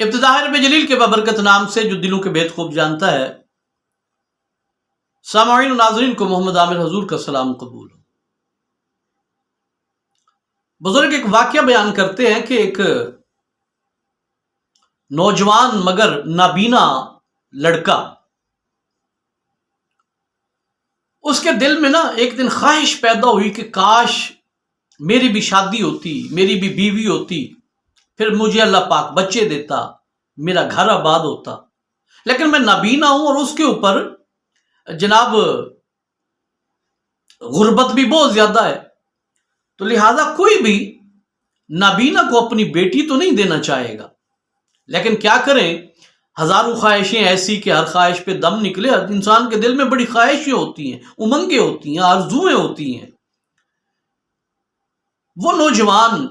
ابتدا رب جلیل کے بابرکت نام سے جو دلوں کے بھید خوب جانتا ہے، سامعین و ناظرین کو محمد عامر حضور کا سلام قبول ہو۔ بزرگ ایک واقعہ بیان کرتے ہیں کہ ایک نوجوان مگر نابینا لڑکا، اس کے دل میں ایک دن خواہش پیدا ہوئی کہ کاش میری بھی شادی ہوتی، میری بھی بیوی ہوتی، پھر مجھے اللہ پاک بچے دیتا، میرا گھر آباد ہوتا، لیکن میں نابینا ہوں اور اس کے اوپر جناب غربت بھی بہت زیادہ ہے، تو لہذا کوئی بھی نابینا کو اپنی بیٹی تو نہیں دینا چاہے گا، لیکن کیا کریں، ہزاروں خواہشیں ایسی کہ ہر خواہش پہ دم نکلے۔ انسان کے دل میں بڑی خواہشیں ہوتی ہیں، امنگیں ہوتی ہیں، آرزویں ہوتی ہیں۔ وہ نوجوان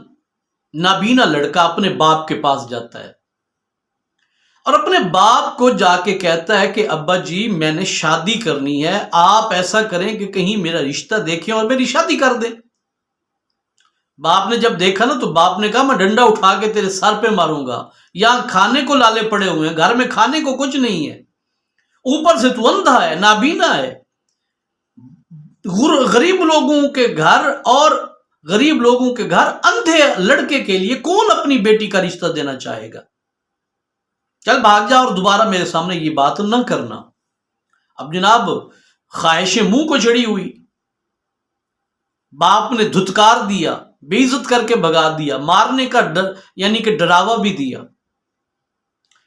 نابینا لڑکا اپنے باپ کے پاس جاتا ہے اور اپنے باپ کو جا کے کہتا ہے کہ ابا جی میں نے شادی کرنی ہے، آپ ایسا کریں کہ کہیں میرا رشتہ دیکھیں اور میری شادی کر دیں۔ باپ نے جب دیکھا تو باپ نے کہا میں ڈنڈا اٹھا کے تیرے سر پہ ماروں گا، یہاں کھانے کو لالے پڑے ہوئے ہیں، گھر میں کھانے کو کچھ نہیں ہے، اوپر سے تو اندھا ہے، نابینا ہے۔ غریب لوگوں کے گھر اور غریب لوگوں کے گھر اندھے لڑکے کے لیے کون اپنی بیٹی کا رشتہ دینا چاہے گا؟ چل بھاگ جا اور دوبارہ میرے سامنے یہ بات نہ کرنا۔ اب جناب خواہشیں منہ کو چڑھی ہوئی، باپ نے دھتکار دیا، بے عزت کر کے بھگا دیا، مارنے کا یعنی کہ ڈراوا بھی دیا۔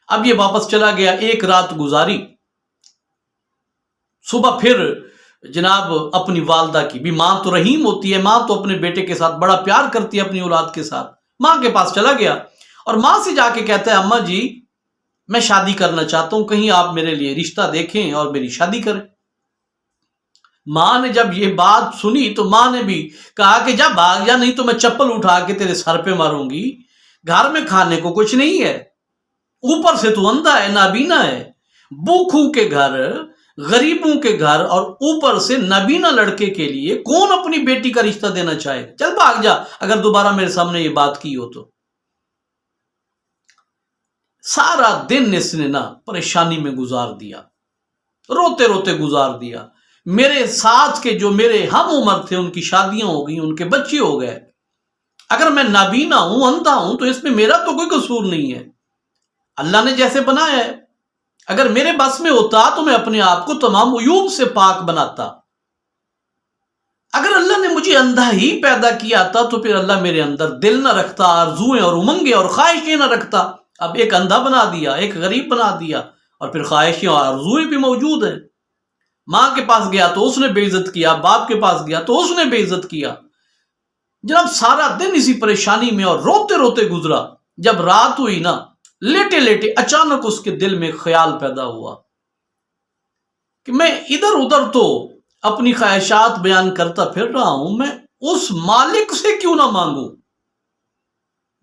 اب یہ واپس چلا گیا، ایک رات گزاری، صبح پھر جناب اپنی والدہ کی بھی، ماں تو رحیم ہوتی ہے، ماں تو اپنے بیٹے کے ساتھ بڑا پیار کرتی ہے، اپنی اولاد کے ساتھ، ماں کے پاس چلا گیا اور ماں سے جا کے کہتا ہے اماں جی میں شادی کرنا چاہتا ہوں، کہیں آپ میرے لیے رشتہ دیکھیں اور میری شادی کریں۔ ماں نے جب یہ بات سنی تو ماں نے بھی کہا کہ جا بھاگ جا، نہیں تو میں چپل اٹھا کے تیرے سر پہ ماروں گی، گھر میں کھانے کو کچھ نہیں ہے، اوپر سے تو اندھا ہے، نابینا ہے، بھوکھوں کے گھر، غریبوں کے گھر اور اوپر سے نابینا لڑکے کے لیے کون اپنی بیٹی کا رشتہ دینا چاہے؟ چل بھاگ جا اگر دوبارہ میرے سامنے یہ بات کی ہو تو۔ سارا دن اس نے پریشانی میں گزار دیا، روتے روتے گزار دیا۔ میرے ساتھ کے جو میرے ہم عمر تھے ان کی شادیاں ہو گئی، ان کے بچے ہو گئے، اگر میں نابینا ہوں، اندھا ہوں، تو اس میں میرا تو کوئی قصور نہیں ہے، اللہ نے جیسے بنایا ہے، اگر میرے بس میں ہوتا تو میں اپنے آپ کو تمام عیوب سے پاک بناتا۔ اگر اللہ نے مجھے اندھا ہی پیدا کیا تھا تو پھر اللہ میرے اندر دل نہ رکھتا، آرزویں اور امنگیں اور خواہشیں نہ رکھتا۔ اب ایک اندھا بنا دیا، ایک غریب بنا دیا، اور پھر خواہشیں اور آرزویں بھی موجود ہیں۔ ماں کے پاس گیا تو اس نے بے عزت کیا، باپ کے پاس گیا تو اس نے بے عزت کیا۔ جناب سارا دن اسی پریشانی میں اور روتے روتے گزرا۔ جب رات ہوئی لیٹے لیٹے اچانک اس کے دل میں خیال پیدا ہوا کہ میں ادھر ادھر تو اپنی خواہشات بیان کرتا پھر رہا ہوں، میں اس مالک سے کیوں نہ مانگوں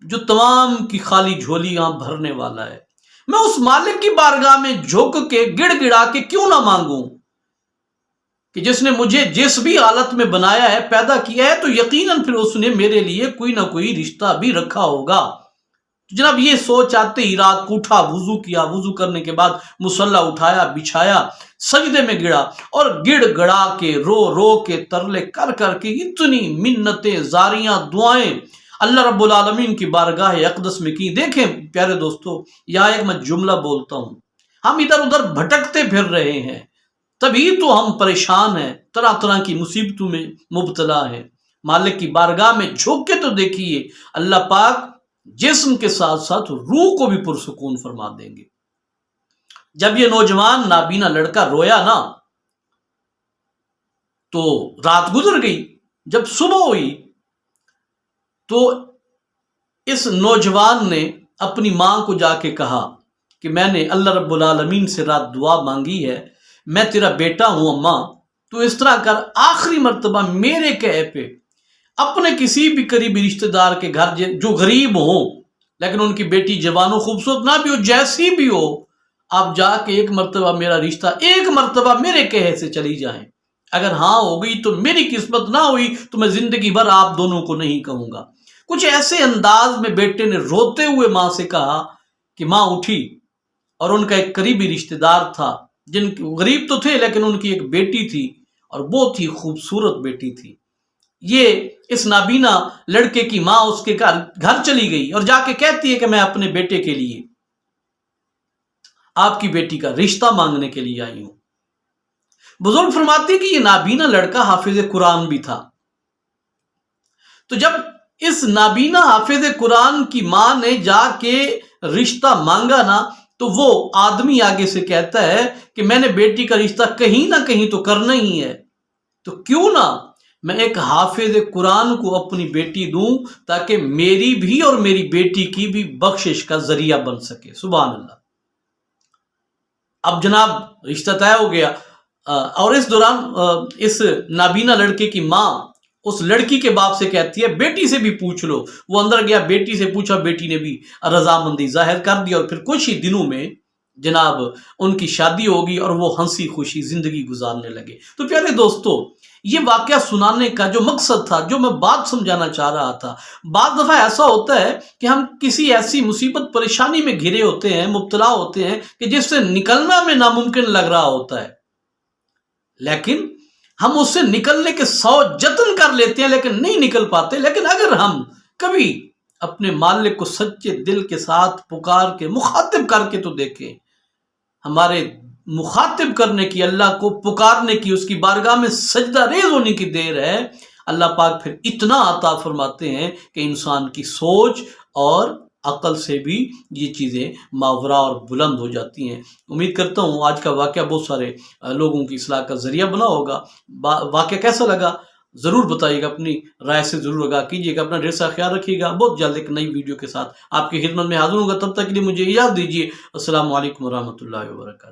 جو تمام کی خالی جھولیاں بھرنے والا ہے؟ میں اس مالک کی بارگاہ میں جھک کے گڑ گڑا کے کیوں نہ مانگوں کہ جس نے مجھے جس بھی حالت میں بنایا ہے، پیدا کیا ہے، تو یقیناً پھر اس نے میرے لیے کوئی نہ کوئی رشتہ بھی رکھا ہوگا۔ جناب یہ سوچ آتے ہی رات کو اٹھا، وضو کیا، وضو کرنے کے بعد مصلی اٹھایا، بچھایا، سجدے میں گڑا اور گڑ گڑا کے رو رو کے ترلے کر کر کے اتنی منتیں، زاریاں، دعائیں اللہ رب العالمین کی بارگاہ اقدس میں کی۔ دیکھیں پیارے دوستو، یہاں ایک میں جملہ بولتا ہوں، ہم ادھر ادھر بھٹکتے پھر رہے ہیں، تبھی تو ہم پریشان ہیں، طرح طرح کی مصیبتوں میں مبتلا ہیں۔ مالک کی بارگاہ میں جھک کے تو دیکھیے، اللہ پاک جسم کے ساتھ ساتھ روح کو بھی پرسکون فرما دیں گے۔ جب یہ نوجوان نابینا لڑکا رویا تو رات گزر گئی۔ جب صبح ہوئی تو اس نوجوان نے اپنی ماں کو جا کے کہا کہ میں نے اللہ رب العالمین سے رات دعا مانگی ہے، میں تیرا بیٹا ہوں اماں، تو اس طرح کر آخری مرتبہ میرے کہے پہ اپنے کسی بھی قریبی رشتہ دار کے گھر جو غریب ہوں لیکن ان کی بیٹی جوان و خوبصورت نہ بھی ہو، جیسی بھی ہو، آپ جا کے ایک مرتبہ میرا رشتہ، ایک مرتبہ میرے کہے سے چلی جائیں۔ اگر ہاں ہو گئی تو میری قسمت، نہ ہوئی تو میں زندگی بھر آپ دونوں کو نہیں کہوں گا۔ کچھ ایسے انداز میں بیٹے نے روتے ہوئے ماں سے کہا کہ ماں اٹھی اور ان کا ایک قریبی رشتہ دار تھا، غریب تو تھے لیکن ان کی ایک بیٹی تھی اور بہت ہی خوبصورت بیٹی تھی۔ یہ اس نابینا لڑکے کی ماں اس کے گھر چلی گئی اور جا کے کہتی ہے کہ میں اپنے بیٹے کے لیے آپ کی بیٹی کا رشتہ مانگنے کے لیے آئی ہوں۔ بزرگ فرماتے ہیں کہ یہ نابینا لڑکا حافظ قرآن بھی تھا۔ تو جب اس نابینا حافظ قرآن کی ماں نے جا کے رشتہ مانگا نا، تو وہ آدمی آگے سے کہتا ہے کہ میں نے بیٹی کا رشتہ کہیں نہ کہیں تو کرنا ہی ہے، تو کیوں نہ میں ایک حافظ قرآن کو اپنی بیٹی دوں تاکہ میری بھی اور میری بیٹی کی بھی بخشش کا ذریعہ بن سکے۔ سبحان اللہ۔ اب جناب رشتہ طے ہو گیا، اور اس دوران اس نابینا لڑکے کی ماں اس لڑکی کے باپ سے کہتی ہے بیٹی سے بھی پوچھ لو۔ وہ اندر گیا، بیٹی سے پوچھا، بیٹی نے بھی رضامندی ظاہر کر دی، اور پھر کچھ ہی دنوں میں جناب ان کی شادی ہوگی اور وہ ہنسی خوشی زندگی گزارنے لگے۔ تو پیارے دوستو، یہ واقعہ سنانے کا جو مقصد تھا، جو میں بات سمجھانا چاہ رہا تھا، بعض دفعہ ایسا ہوتا ہے کہ ہم کسی ایسی مصیبت پریشانی میں گھرے ہوتے ہیں، مبتلا ہوتے ہیں کہ جس سے نکلنا میں ناممکن لگ رہا ہوتا ہے، لیکن ہم اس سے نکلنے کے 100 جتن کر لیتے ہیں لیکن نہیں نکل پاتے۔ لیکن اگر ہم کبھی اپنے مالک کو سچے دل کے ساتھ پکار کے مخاطب کر کے تو دیکھیں، ہمارے مخاطب کرنے کی، اللہ کو پکارنے کی، اس کی بارگاہ میں سجدہ ریز ہونے کی دیر ہے، اللہ پاک پھر اتنا عطا فرماتے ہیں کہ انسان کی سوچ اور عقل سے بھی یہ چیزیں ماورا اور بلند ہو جاتی ہیں۔ امید کرتا ہوں آج کا واقعہ بہت سارے لوگوں کی اصلاح کا ذریعہ بنا ہوگا۔ واقعہ کیسا لگا ضرور بتائیے گا، اپنی رائے سے ضرور آگاہ کیجیے گا۔ اپنا ڈھیر سا خیال رکھیے گا۔ بہت جلد ایک نئی ویڈیو کے ساتھ آپ کی خدمت میں حاضر ہوں گا، تب تک کے لیے مجھے اجازت دیجیے۔ السلام علیکم ورحمۃ اللہ وبرکاتہ۔